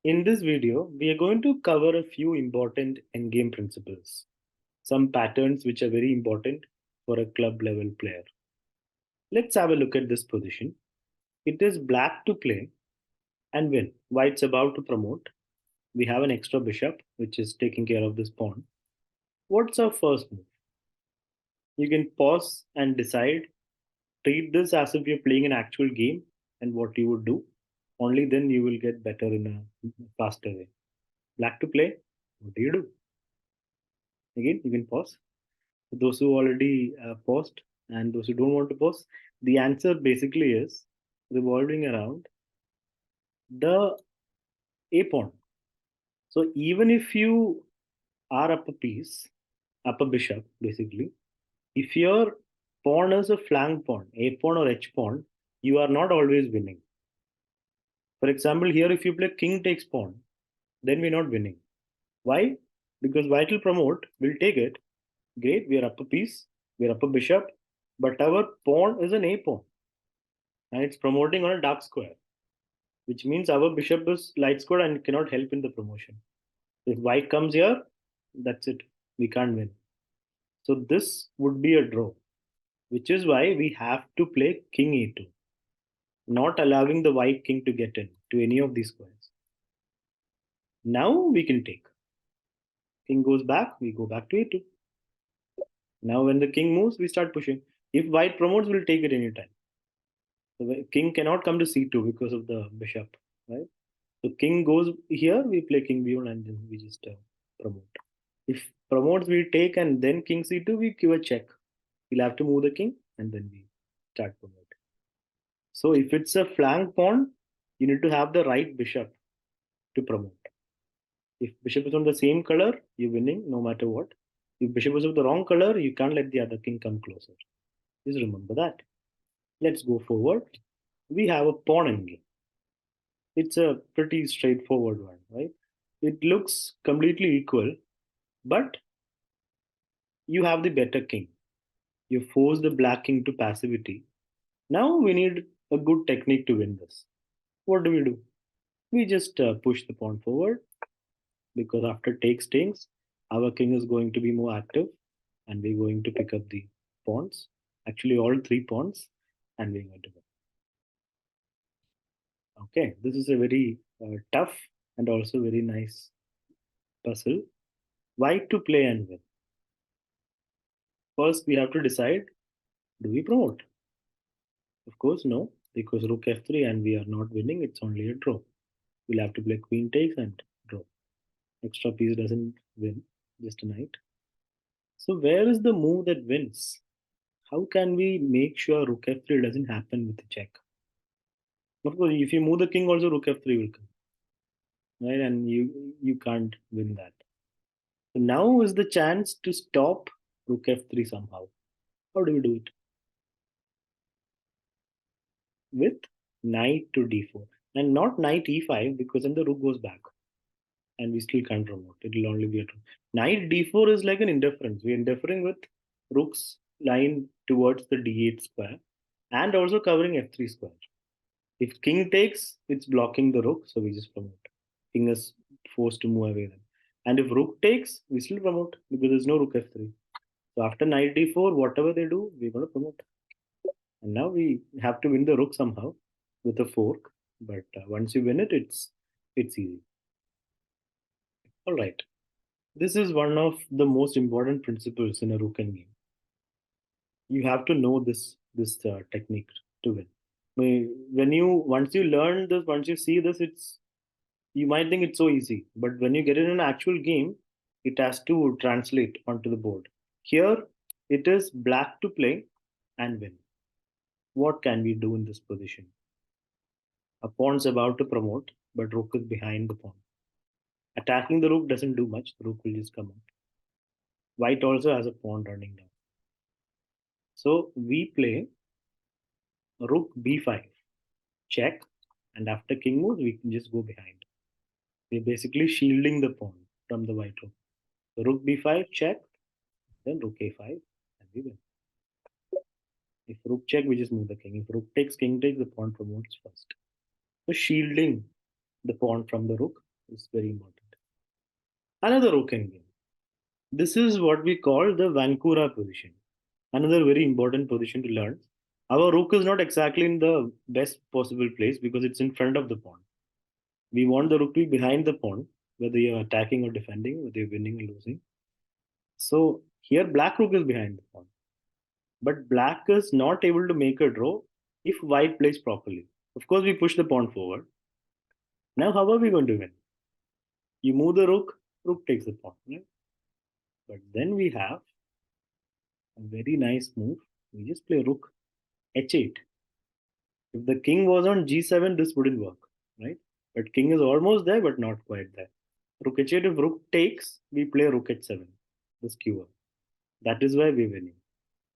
In this video, we are going to cover a few important endgame principles, some patterns which are very important for a club level player. Let's have a look at this position. It is black to play and win. White's about to promote. We have an extra bishop which is taking care of this pawn. What's our first move? You can pause and decide. Treat this as if you're playing an actual game and what you would do. Only then you will get better in a faster way. Black to play. What do you do? Again, you can pause. For those who already paused and those who don't want to pause, the answer basically is revolving around the A pawn. So even if you are up a piece, up a bishop, basically, if your pawn is a flank pawn, A pawn or H pawn, you are not always winning. For example, here if you play king takes pawn, then we're not winning. Why? Because white will promote, we'll take it. Great, we are up a piece, we're up a bishop, but our pawn is an A pawn and it's promoting on a dark square, which means our bishop is light square and cannot help in the promotion. If white comes here, that's it. We can't win. So this would be a draw, which is why we have to play king a2, not allowing the white king to get in to any of these squares. Now we can take. King goes back, we go back to a2. Now when the king moves, we start pushing. If white promotes, we'll take it anytime. The king cannot come to c2 because of the bishop, right? So king goes here, we play king b1 and then we just promote. If promotes, we take and then king c2, we give a check. We'll have to move the king and then we start promoting. So if it's a flank pawn, you need to have the right bishop to promote. If bishop is on the same color, you're winning no matter what. If bishop is of the wrong color, you can't let the other king come closer. Just remember that. Let's go forward. We have a pawn endgame. It's a pretty straightforward one, right? It looks completely equal, but you have the better king. You force the black king to passivity. Now we need a good technique to win this. What do? We just push the pawn forward because after take stinks, our king is going to be more active and we're going to pick up the pawns. Actually, all three pawns, and we're going to win. Okay, this is a very tough and also very nice puzzle. White to play and win. First, we have to decide, do we promote? Of course, no, because rook f3 and we are not winning, it's only a draw. We'll have to play queen takes and draw. Extra piece doesn't win, just a knight. So where is the move that wins? How can we make sure rook f3 doesn't happen with the check? Of course, if you move the king, also rook f3 will come, right? And you can't win that. So now is the chance to stop rook f3 somehow. How do we do it? With knight to d4 and not knight e5 because then the rook goes back and we still can't promote. It will only be a draw. Knight d4 is like an interference. We're interfering with rook's line towards the d8 square and also covering f3 square. If king takes, it's blocking the rook, so we just promote. King is forced to move away then. And if rook takes, we still promote because there's no rook f3. So after knight d4, whatever they do, we're going to promote. And now we have to win the rook somehow with a fork. But once you win it, it's easy. All right. This is one of the most important principles in a rook and game. You have to know this technique to win. When you once you learn this, once you see this, it's you might think it's so easy, but when you get it in an actual game, it has to translate onto the board. Here, it is black to play and win. What can we do in this position? A pawn's about to promote, but rook is behind the pawn. Attacking the rook doesn't do much. The rook will just come out. White also has a pawn running down. So we play rook b5, check, and after king moves, we can just go behind. We're basically shielding the pawn from the white rook. So rook b5, check, then rook a5, and we win. If rook check, we just move the king. If rook takes, king takes, the pawn promotes first. So shielding the pawn from the rook It's very important. Another rook endgame. This is what we call the Vancouver position. Another very important position to learn. Our rook is not exactly in the best possible place because it's in front of the pawn. We want the rook to be behind the pawn, whether you're attacking or defending, whether you're winning or losing. So here, black rook is behind the pawn. But black is not able to make a draw if white plays properly. Of course, we push the pawn forward. Now, how are we going to win? You move the rook takes the pawn. Right? But then we have a very nice move. We just play rook h8. If the king was on g7, this wouldn't work, right? But king is almost there, but not quite there. Rook h8, if rook takes, we play rook h7, the skewer. That is why we're winning.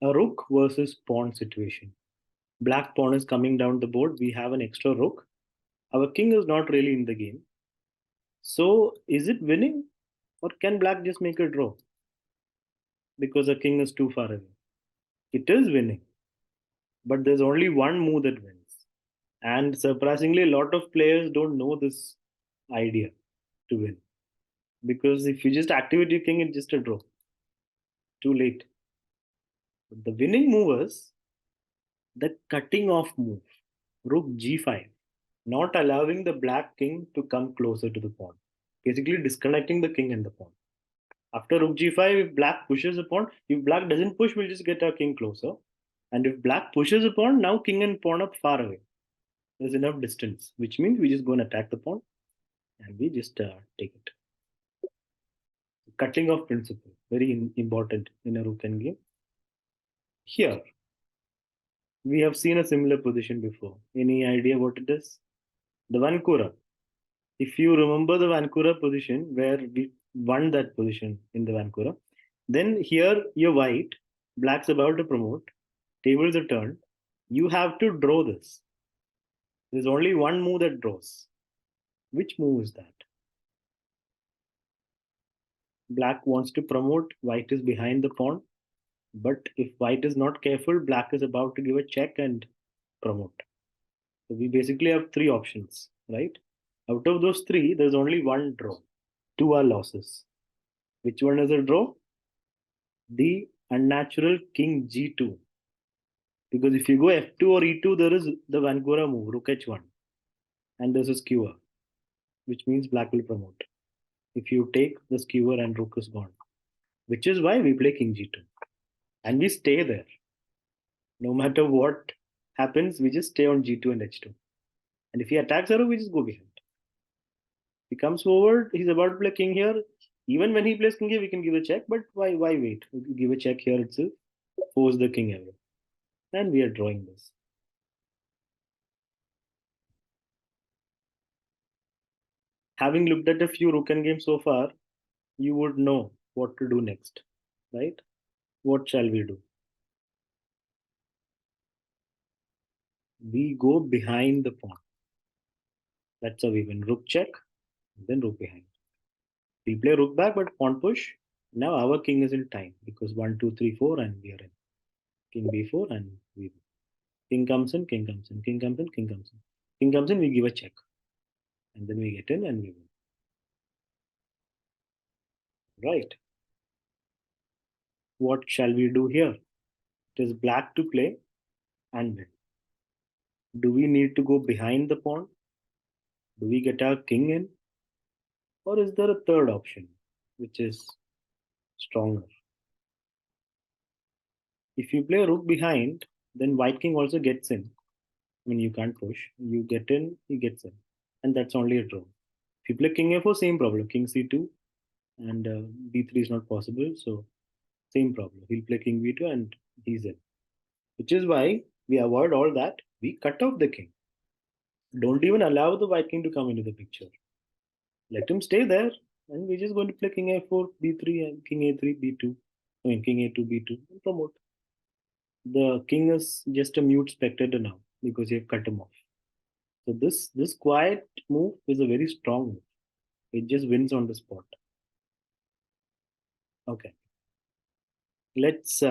A rook versus pawn situation. Black pawn is coming down the board. We have an extra rook. Our king is not really in the game. So is it winning? Or can black just make a draw? Because the king is too far away. It is winning. But there's only one move that wins. And surprisingly, a lot of players don't know this idea to win. Because if you just activate your king, it's just a draw. Too late. But the winning move is the cutting off move. Rook g5. Not allowing the black king to come closer to the pawn. Basically disconnecting the king and the pawn. After rook g5, if black pushes a pawn, if black doesn't push, we'll just get our king closer. And if black pushes a pawn, now king and pawn are far away. There's enough distance, which means we just go and attack the pawn and we just take it. Cutting off principle, very important in a rook endgame. Here, we have seen a similar position before. Any idea what it is? The Vancouver. If you remember the Vancouver position where we won that position in the Vancouver, then here you're white, black's about to promote, tables are turned. You have to draw this. There's only one move that draws. Which move is that? Black wants to promote, white is behind the pawn. But if white is not careful, black is about to give a check and promote. So we basically have three options, right? Out of those three, there's only one draw. Two are losses. Which one is a draw? The unnatural king g2. Because if you go f2 or e2, there is the Vancouver move, rook h1. And there's a skewer, which means black will promote. If you take the skewer and rook is gone. Which is why we play king g2. And we stay there. No matter what happens, we just stay on g2 and h2. And if he attacks our rook, we just go behind. He comes forward, he's about to play king here. Even when he plays king here, we can give a check, but why wait? We give a check here itself, force the king away. And we are drawing this. Having looked at a few rook and games so far, you would know what to do next, right? What shall we do? We go behind the pawn. That's how we win. Rook check, then rook behind. We play rook back, but pawn push. Now our king is in time because 1, 2, 3, 4, and we are in. King b4, and we win. King comes in, king comes in, king comes in, king comes in. King comes in, we give a check. And then we get in and we win. Right. What shall we do here? It is black to play and win. Do we need to go behind the pawn? Do we get our king in? Or is there a third option, which is stronger? If you play rook behind, then white king also gets in. I mean, you can't push. You get in, he gets in. And that's only a draw. If you play king a4, same problem. King c2 and b3 is not possible. So same problem. He'll play king b2 and he's in. Which is why we avoid all that. We cut off the king. Don't even allow the white king to come into the picture. Let him stay there. And we're just going to play king a4, b3, and king a3, b2. I mean, king a2, b2, and promote. The king is just a mute spectator now because you have cut him off. So this quiet move is a very strong move. It just wins on the spot. Okay, let's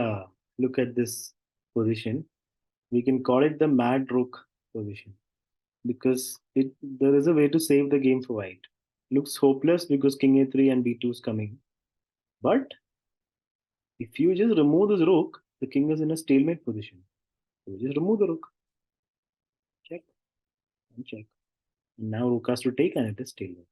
look at this position. We can call it the mad rook position because there is a way to save the game for white. Looks hopeless because king a3 and b2 is coming. But if you just remove this rook, the king is in a stalemate position. So just remove the rook. Check and check. Now rook has to take and it is stalemate.